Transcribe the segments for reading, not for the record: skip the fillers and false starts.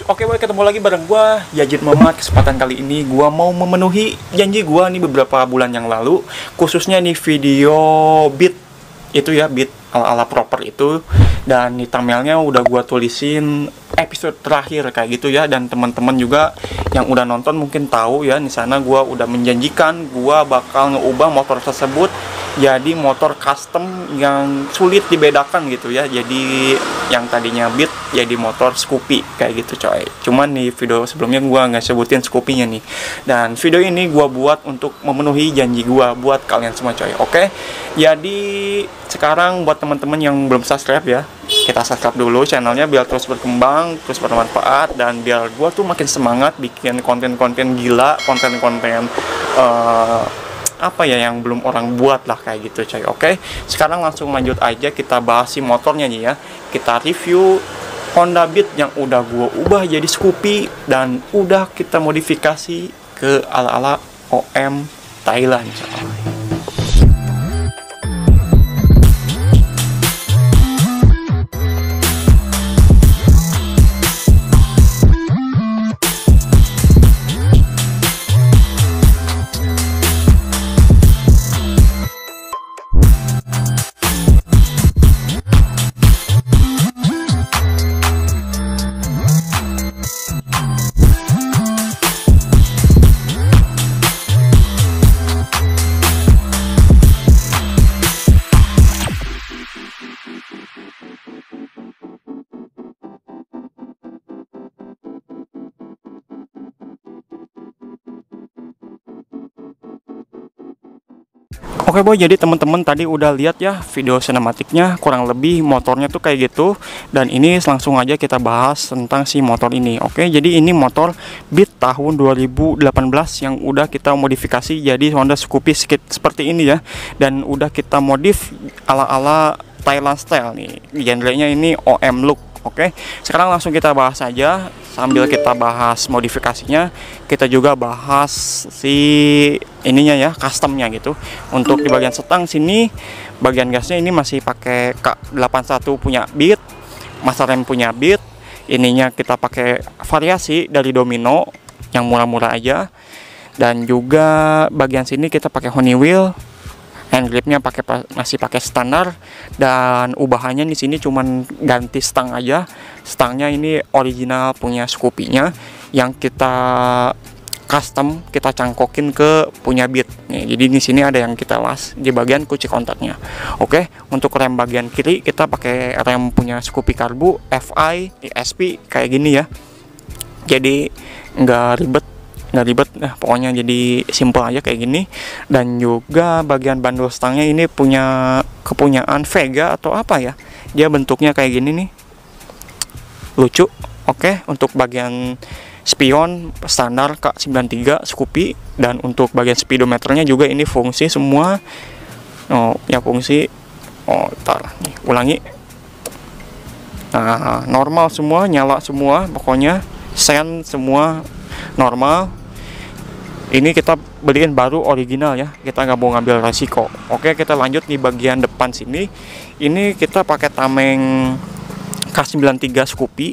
Oke boy, ketemu lagi bareng gua Yazid Muhammad. Kesempatan kali ini gua mau memenuhi janji gua nih beberapa bulan yang lalu, khususnya nih video beat itu ya, beat ala-ala proper itu, dan di thumbnailnya udah gua tulisin episode terakhir kayak gitu ya. Dan teman-teman juga yang udah nonton mungkin tahu ya, di sana gua udah menjanjikan gua bakal ngeubah motor tersebut jadi motor custom yang sulit dibedakan gitu ya. Jadi yang tadinya Beat jadi motor Scoopy kayak gitu coy. Cuman di video sebelumnya gua nggak sebutin Scoopy-nya nih. Dan video ini gua buat untuk memenuhi janji gua buat kalian semua coy. Oke. Jadi sekarang buat teman-teman yang belum subscribe ya, kita subscribe dulu channelnya biar terus berkembang, terus bermanfaat, dan biar gua tuh makin semangat bikin konten-konten gila, konten-konten apa ya yang belum orang buat lah kayak gitu coy. Oke, sekarang langsung lanjut aja, kita bahas si motornya nih ya. Kita review Honda Beat yang udah gua ubah jadi Scoopy dan udah kita modifikasi ke ala-ala OM Thailand coy. Oke boy, jadi teman-teman tadi udah lihat ya video sinematiknya, kurang lebih motornya tuh kayak gitu. Dan ini langsung aja kita bahas tentang si motor ini. Oke, jadi ini motor Beat tahun 2018 yang udah kita modifikasi jadi Honda Scoopy seperti ini ya. Dan udah kita modif ala-ala Thailand style nih, genrenya ini OM look. Oke, sekarang langsung kita bahas aja. Sambil kita bahas modifikasinya, kita juga bahas si ininya ya, customnya gitu. Untuk di bagian setang sini, bagian gasnya ini masih pakai K81 punya Beat, master rem punya Beat. Ininya kita pakai variasi dari Domino yang murah-murah aja. Dan juga bagian sini kita pakai Honeywell. Hand gripnya masih pakai standar, dan ubahannya di sini cuman ganti stang aja. Stangnya ini original punya Scoopy-nya yang kita custom, kita cangkokin ke punya Beat. Nih, jadi di sini ada yang kita las di bagian kunci kontaknya. Oke, untuk rem bagian kiri kita pakai rem punya Scoopy Karbu FI SP kayak gini ya. Jadi nggak ribet, nah pokoknya jadi simple aja kayak gini. Dan juga bagian bandul stangnya ini punya kepunyaan Vega atau apa ya, dia bentuknya kayak gini nih, lucu. Oke, untuk bagian spion standar K93 Scoopy, dan untuk bagian speedometernya juga ini fungsi semua. Ya fungsi, ntar nih ulangi, nah normal semua, nyala semua, pokoknya sen semua normal. Ini kita beliin baru original ya, kita nggak mau ngambil resiko. Oke, kita lanjut di bagian depan sini. Ini kita pakai tameng K93 Scoopy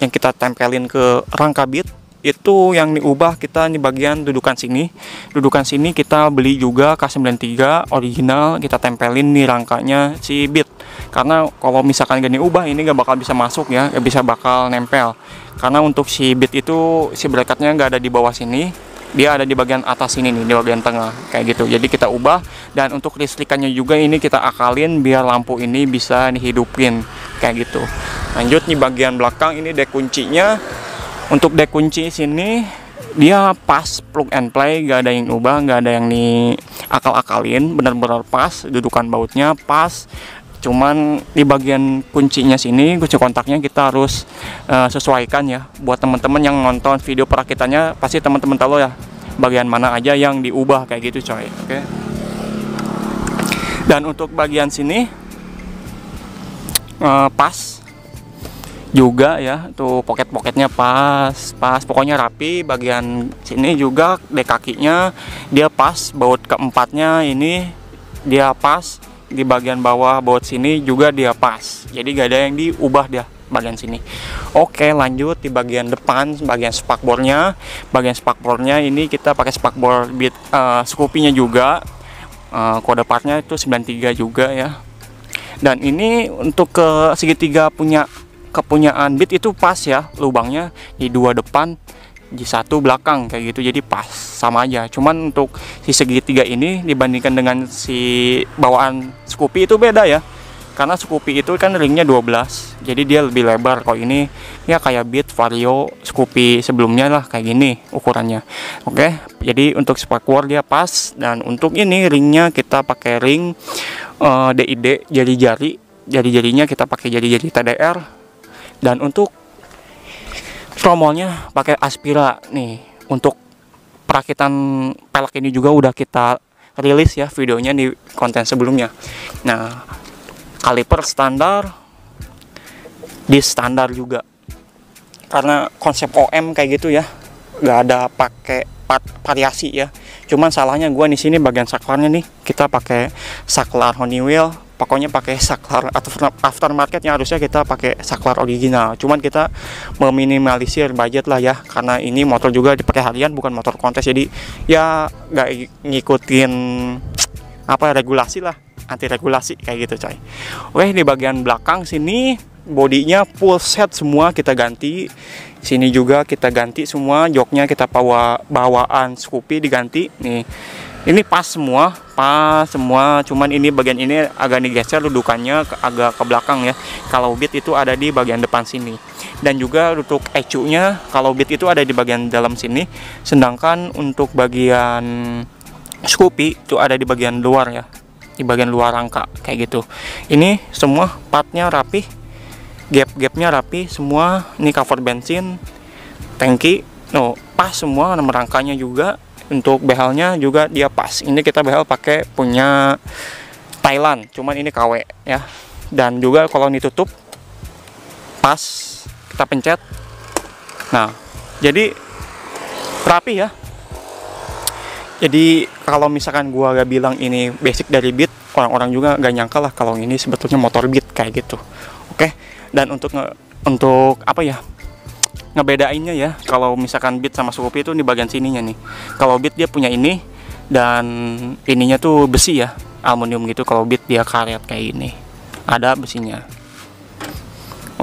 yang kita tempelin ke rangka Beat. Itu yang diubah kita di bagian dudukan sini. Dudukan sini kita beli juga K93 original, kita tempelin di rangkanya si Beat. Karena kalau misalkan gak diubah, ini nggak bakal bisa masuk ya, nggak bisa bakal nempel. Karena untuk si Beat itu si bracketnya nggak ada di bawah sini, dia ada di bagian atas ini nih, di bagian tengah kayak gitu. Jadi kita ubah, dan untuk listrikannya juga ini kita akalin biar lampu ini bisa dihidupin kayak gitu. Lanjut di bagian belakang, ini dek kuncinya. Untuk dek kunci sini dia pas plug and play, gak ada yang ubah, gak ada yang diakal-akalin, benar-benar pas, dudukan bautnya pas. Cuman di bagian kuncinya sini, kunci kontaknya kita harus sesuaikan ya. Buat teman-teman yang nonton video perakitannya, pasti teman-teman tahu ya bagian mana aja yang diubah kayak gitu coy. Oke. Dan untuk bagian sini pas juga ya, tuh pocket-pocketnya pas, pokoknya rapi. Bagian sini juga dek kakinya dia pas, baut keempatnya ini dia pas. Di bagian bawah baut sini juga dia pas, jadi gak ada yang diubah dia bagian sini. Oke, lanjut di bagian depan, bagian spakbornya. Bagian spakbornya ini kita pakai spakbor bit Scoopy-nya juga. Kode partnya itu 93 juga ya. Dan ini untuk ke segitiga kepunyaan bit itu pas ya, lubangnya di 2 depan, di 1 belakang kayak gitu, jadi pas sama aja. Cuman untuk si segitiga ini dibandingkan dengan si bawaan Scoopy itu beda ya, karena Scoopy itu kan ringnya 12, jadi dia lebih lebar. Kalau ini ya kayak Bit Vario Scoopy sebelumnya lah, kayak gini ukurannya. Oke, jadi untuk spakbor dia pas. Dan untuk ini ringnya kita pakai ring DID jari-jarinya kita pakai jari-jari TDR. Dan untuk tromolnya pakai Aspira nih. Untuk perakitan pelek ini juga udah kita rilis ya videonya di konten sebelumnya. Nah, kaliper standar, disk standar juga, karena konsep OM kayak gitu ya, nggak ada pakai variasi ya. Cuman salahnya gua di sini bagian saklarnya nih kita pakai saklar Honeywell, pokoknya pakai saklar atau aftermarketnya harusnya kita pakai saklar original. Cuman kita meminimalisir budget lah ya, karena ini motor juga dipakai harian, bukan motor kontes, jadi ya nggak ngikutin regulasi lah, anti regulasi kayak gitu coy. Oke, di bagian belakang sini bodinya full set semua kita ganti. Sini juga kita ganti semua, joknya kita bawaan Scoopy diganti nih. Ini pas semua, cuman ini bagian ini agak digeser dudukannya agak ke belakang ya. Kalau bit itu ada di bagian depan sini. Dan juga untuk ECU-nya kalau bit itu ada di bagian dalam sini, sedangkan untuk bagian Scoopy itu ada di bagian luar ya, di bagian luar rangka kayak gitu. Ini semua partnya rapi, gap-gapnya rapi semua. Ini cover bensin, tangki, pas semua. Nomor rangkanya juga, untuk behelnya juga dia pas. Ini kita behel pakai punya Thailand, cuman ini KW ya. Dan juga kalau ditutup pas, kita pencet. Nah, jadi rapi ya. Jadi kalau misalkan gua gak bilang ini basic dari Bit, orang-orang juga gak nyangka lah kalau ini sebetulnya motor Bit kayak gitu. Oke. Dan untuk apa ya, ngebedainnya ya, kalau misalkan Bit sama Scoopy itu di bagian sininya nih. Kalau Bit dia punya ini, dan ininya tuh besi ya, aluminium gitu. Kalau Bit dia karet kayak ini, ada besinya.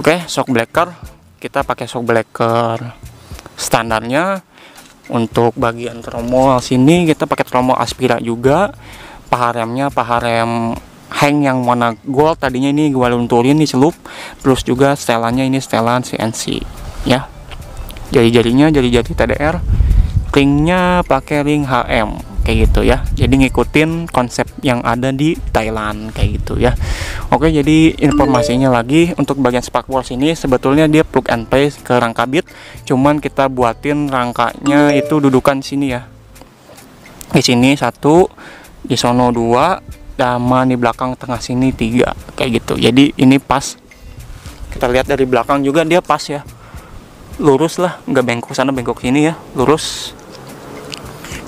Oke, shock breaker kita pakai shock breaker standarnya. Untuk bagian tromol sini kita pakai tromol Aspira juga. Paha remnya paha rem hang yang warna gold, tadinya ini gua lunturin di celup. Terus juga setelannya ini setelan CNC ya. Jari-jarinya jari-jari TDR, ringnya pakai ring HM kayak gitu ya. Jadi ngikutin konsep yang ada di Thailand kayak gitu ya. Oke, jadi informasinya lagi untuk bagian spakbor ini sebetulnya dia plug and play ke rangka Bit, cuman kita buatin rangkanya itu dudukan sini ya. Di sini 1, di sono 2, sama di belakang tengah sini 3 kayak gitu. Jadi ini pas. Kita lihat dari belakang juga dia pas ya. Lurus lah, nggak bengkok sana bengkok sini ya, lurus.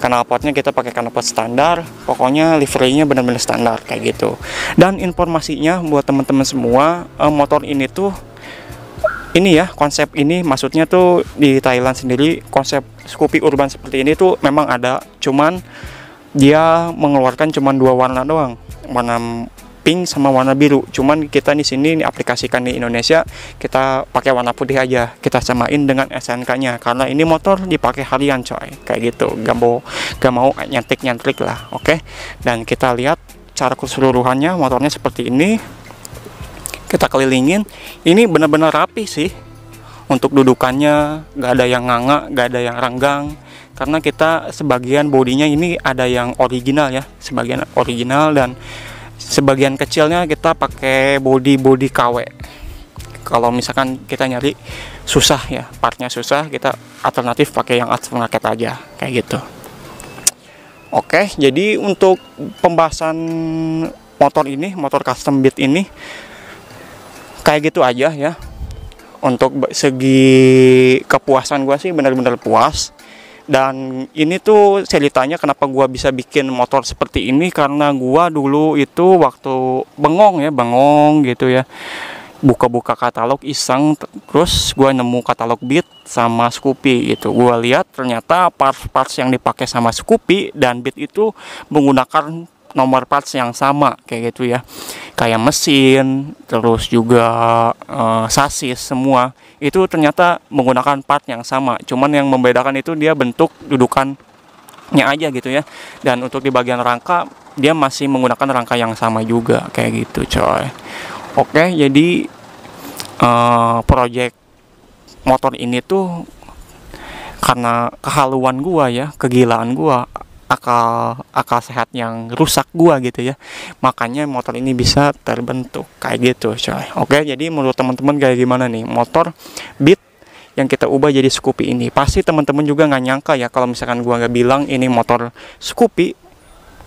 Knalpotnya kita pakai knalpot standar, pokoknya liverynya benar-benar standar kayak gitu. Dan informasinya buat teman-teman semua, motor ini tuh ini ya, konsep ini maksudnya tuh di Thailand sendiri konsep Scoopy urban seperti ini tuh memang ada, cuman dia mengeluarkan cuman 2 warna doang, warna pink sama warna biru. Cuman kita di sini aplikasikan di Indonesia, kita pakai warna putih aja, kita samain dengan SNK-nya, karena ini motor dipakai harian coy, kayak gitu. Gak mau nyentrik lah. Oke. Dan kita lihat cara keseluruhannya, motornya seperti ini. Kita kelilingin, ini benar-benar rapi sih. Untuk dudukannya gak ada yang nganga, gak ada yang renggang, karena kita sebagian bodinya ini ada yang original ya, sebagian original, dan sebagian kecilnya kita pakai body KW. Kalau misalkan kita nyari susah ya, partnya susah, kita alternatif pakai yang aftermarket aja kayak gitu. Oke, jadi untuk pembahasan motor ini, motor custom Bit ini kayak gitu aja ya. Untuk segi kepuasan gua sih benar-benar puas. Dan ini tuh ceritanya kenapa gua bisa bikin motor seperti ini, karena gua dulu itu waktu bengong gitu ya. buka-buka katalog iseng, terus gue nemu katalog Beat sama Scoopy gitu. Gue lihat ternyata parts-parts yang dipakai sama Scoopy dan Beat itu menggunakan nomor parts yang sama kayak gitu ya, kayak mesin, terus juga sasis, semua itu ternyata menggunakan part yang sama, cuman yang membedakan itu dia bentuk dudukannya aja gitu ya. Dan untuk di bagian rangka dia masih menggunakan rangka yang sama juga kayak gitu coy. Oke, jadi project motor ini tuh karena kehaluan gua ya, kegilaan gua, akal sehat yang rusak gua gitu ya, makanya motor ini bisa terbentuk kayak gitu coy. Oke, jadi menurut teman-teman kayak gimana nih motor Beat yang kita ubah jadi Scoopy ini? Pasti teman-teman juga nggak nyangka ya kalau misalkan gua nggak bilang ini motor Scoopy,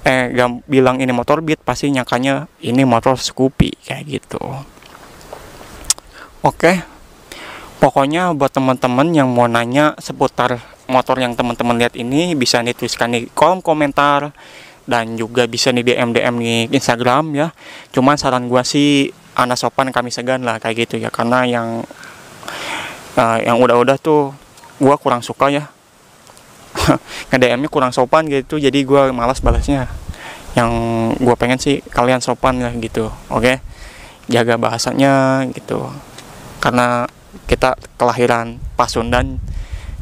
gak bilang ini motor Beat, pasti nyangkanya ini motor Scoopy kayak gitu. Oke, pokoknya buat teman-teman yang mau nanya seputar motor yang teman-teman lihat ini, bisa dituliskan di kolom komentar dan juga bisa di DM di Instagram ya. Cuman saran gua sih anak sopan kami segan lah kayak gitu ya, karena yang udah-udah tuh gua kurang suka ya. Nge-DM-nya kurang sopan gitu, jadi gua malas balasnya. Yang gua pengen sih kalian sopan lah gitu. Oke, jaga bahasanya gitu, karena kita kelahiran Pasundan,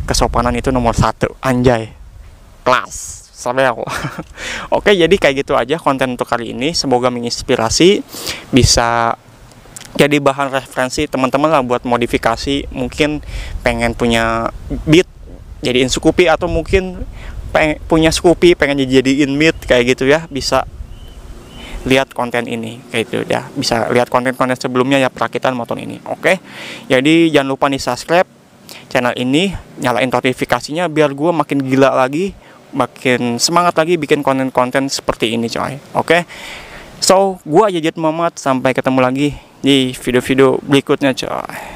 kesopanan itu nomor 1, anjay, kelas sabel. Oke, jadi kayak gitu aja konten untuk kali ini, semoga menginspirasi, bisa jadi bahan referensi teman-teman lah buat modifikasi, mungkin pengen punya Beat jadiin Scoopy, atau mungkin punya Scoopy pengen dijadiin Beat kayak gitu ya, bisa lihat konten ini kayak gitu ya, bisa lihat konten-konten sebelumnya ya perakitan motor ini. Oke, jadi jangan lupa nih subscribe channel ini, nyalain notifikasinya biar gue makin gila lagi, makin semangat lagi bikin konten-konten seperti ini coy. Oke, so gue Yayat Muhammad, sampai ketemu lagi di video-video berikutnya coy.